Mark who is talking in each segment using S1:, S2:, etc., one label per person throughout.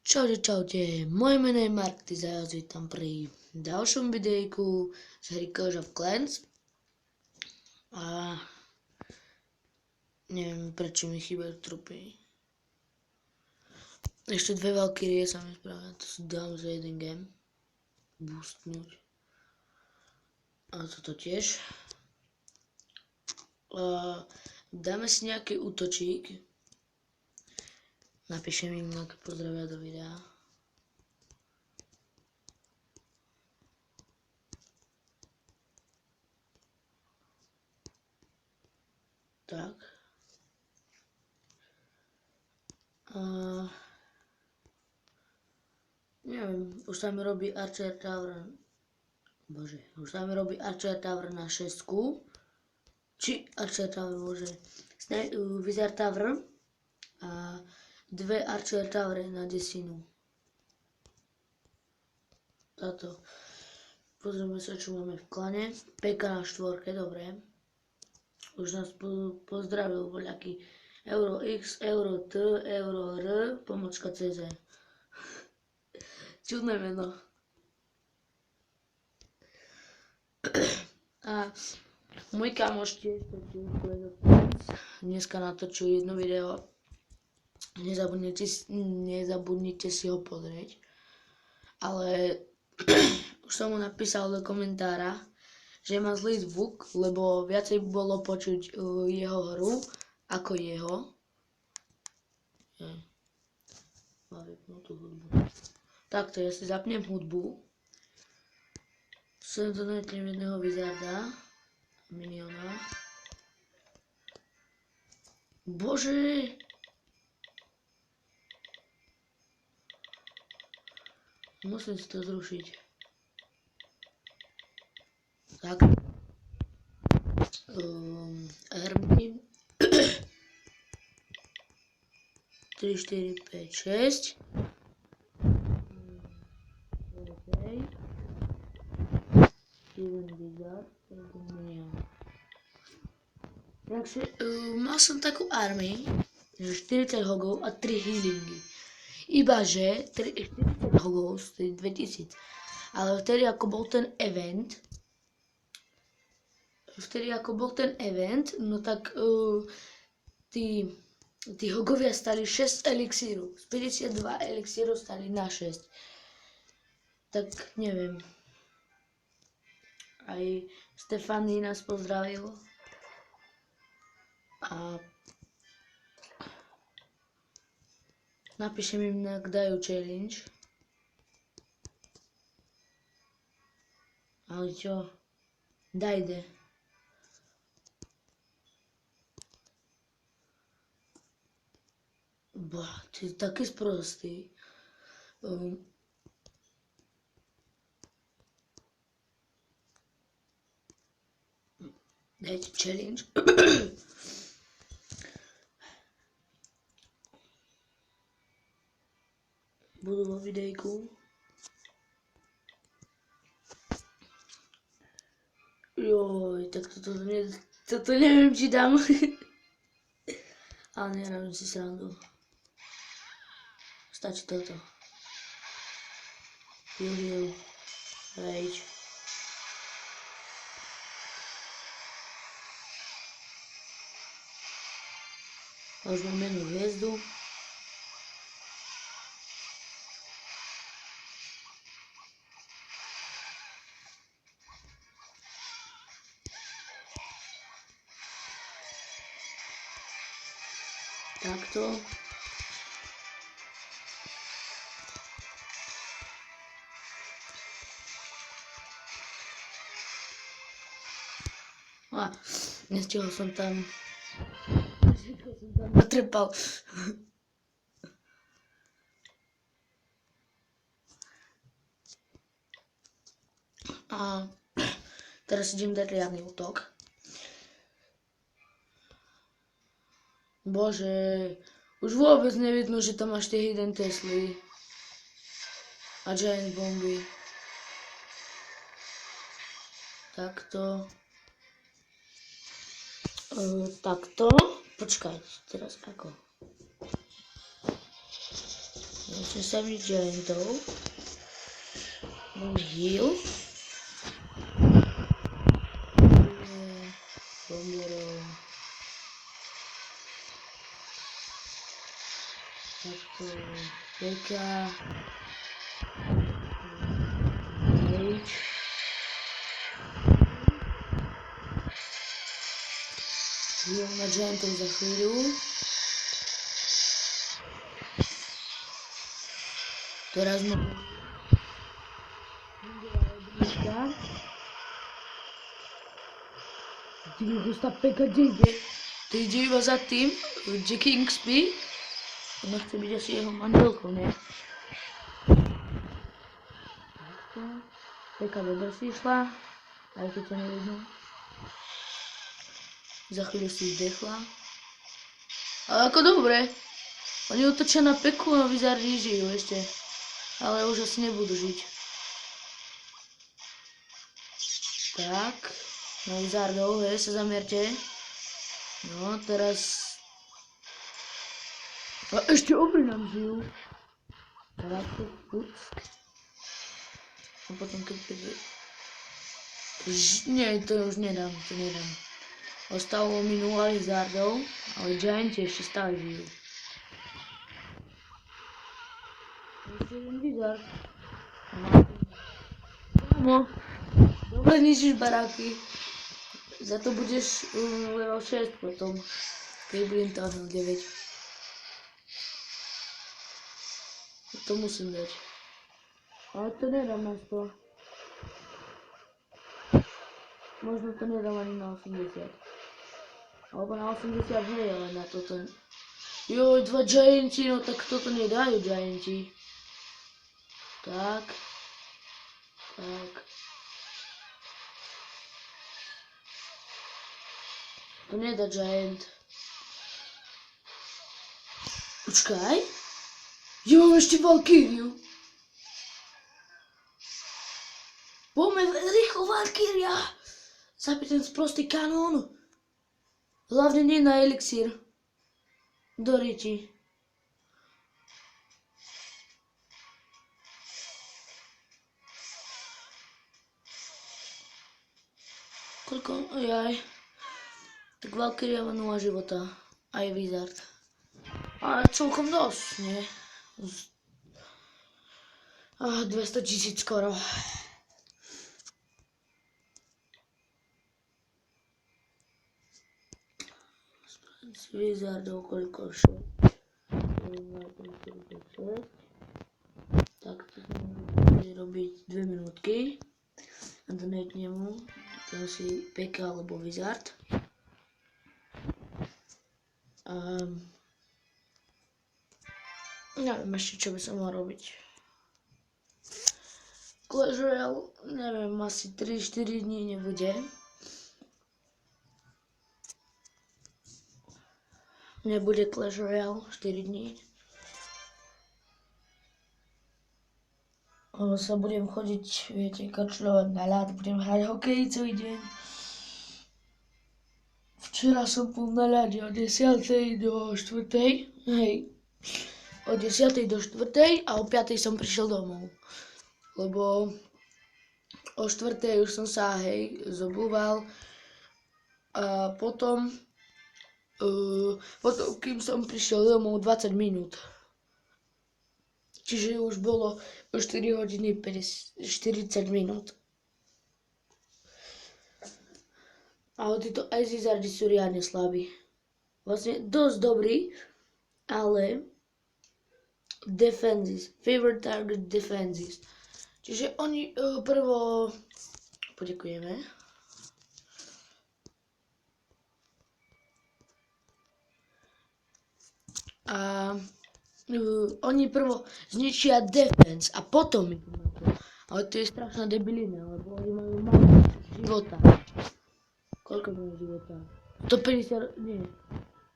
S1: Čaute, čaute, moje meno je Mark, ty vás vítam pri ďalšom videjku z hry Clash of Clans. A neviem, prečo mi chýbajú trupy. Ešte dve Valkyrie sa mi spravia, to si dám za jeden game. Boostnúť. A toto tiež. Dáme si nejaký útočík. Napíšem im nejaké pozdravia do videa. Tak. Neviem, už sa mi robí Archer Tower. Bože, už sa mi robí Archer Tower na 6. Či Archer Tower, bože. Wizard Tower. A 2 Archer Tower na 10. Táto. Pozrieme sa, čo máme v klane. PK na 4, dobre. Už nás pozdravil voľaký Euro X, Euro T, Euro R, pomočka CZ. Čudné meno. A môj kamoš tiež dneska natočil jedno video. Nezabudnite si ho pozrieť. Ale už som mu napísal do komentára, že má zlý zvuk, lebo viacej bolo počuť jeho hru ako jeho. Má vypnutú hudbu. Takto, ja si zapnem hudbu. Sem donetnem jedného Wizarda. Miniona. Bože! Musím si to zrušiť. Tak. Hermy. 3, 4, 5, 6. Okay. Jeden Wizard, jeden Minion. Takže mal som takú army, že 40 hogov a 3 healingy. Ibaže 40 hogov stojí 2000. Ale vtedy ako bol ten event, no tak tí hogovia stali 6 elixírov. Z 52 elixírov stali na 6. Tak neviem. Aj Stefany nás pozdravil. A napíšem im, ak dajú challenge. Ale čo? Dajde. Ty je taký sprostý. Dajte challenge. Budú vo videjku. Joj, tak toto neviem, či dám. Ale nerobím si srandu. Stačí toto. Heal, rage. A už mám jednu hviezdu. Takto. A nestihol som tam natrepal. A teraz idem dať riadny útok. Bože, už vôbec nevidno, že tam máš tie hidden Tesly a giant bomby. Takto. Takto. Počkaj, teraz ako? Musím sa byť giantov. Mám heal. Bomberov. Takto. Peka. Mage. Heal na giantov za chvíľu. Teraz mám Ty peka ide. To ide iba za tým, že Kingspy. Ona chce byť asi jeho manželkou, nie? Peka dobre si išla, aj keď to nevidno. Za chvíľu si zdechla. Ale ako dobre. Oni utočia na Peku a Wizardi žijú ešte. Ale už asi nebudú žiť. Tak. Na Wizardov, hej, sa zamierte. No, teraz... A ešte obry nám žijú. Tak, a potom keď príde... Nie, to už nedám, to nedám. Ostalo mi 0 Wizardov, ale Gianti ešte stále žijú. Ešte jeden Wizard. Kámo, dobre ničíš baráky. Za to budeš level 6 potom, keď budem tam na 9. To musím dať. Ale to nedám na 100. Možno to nedám ani na 80. Alebo na 80 hej, ale na toto... Joj, 2 Gianti, no tak toto nedajú Gianti. Tak. Tak. To nedá Giant. Počkaj. Ja mám ešte Valkyriu. Poďme rýchlo Valkyria. Zabij ten sprostý kanón. Hlavne nie na elixír. Do riti. Koľko? Ojaj. Tak Valkyria má 0 života. Aj Wizard. Ale celkom dosť, nie? 200 000 skoro. Z Wizardov koľko šlo? Tak to sme robiť 2 minútky. A donetne mu. To si Peka alebo Wizard. Neviem ešte, čo by som mal robiť. Clash Royale, neviem, asi 3-4 dní nebude. Nebude Clash Royale 4 dní. Lebo sa budem chodiť, viete, kačľovať na ľad, budem hrať hokej celý deň. Včera som bol na ľade od 10. do 4. Hej. Od 10. do 4. a o 5. som prišiel domov. Lebo o 4. už som sa, hej, zobúval. A potom, kým som prišiel domov 20 minút. Čiže už bolo 4 hodiny 40 minút. Ale títo Ice Wizardi sú riadne slabí. Vlastne dosť dobrí, ale defenses, favorite target defenses. Čiže oni prvo poďakujeme. A oni prvo zničia defense a potom mi pomôžu. Ale to je strašná debilina, lebo oni majú málo života. Koľko majú života? 150, nie.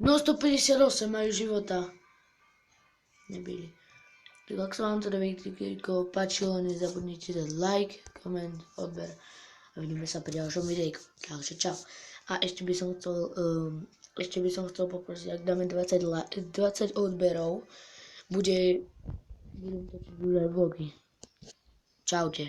S1: No 158 majú života. Nebili. Tak ak sa vám teda videjko páčilo, nezabudnite dať like, koment, odber a vidíme sa pri ďalšom videjku. Takže čau. A ešte by som chcel poprosiť, ak dáme 20 odberov, bude budem točiť už aj vlogy. Čaute.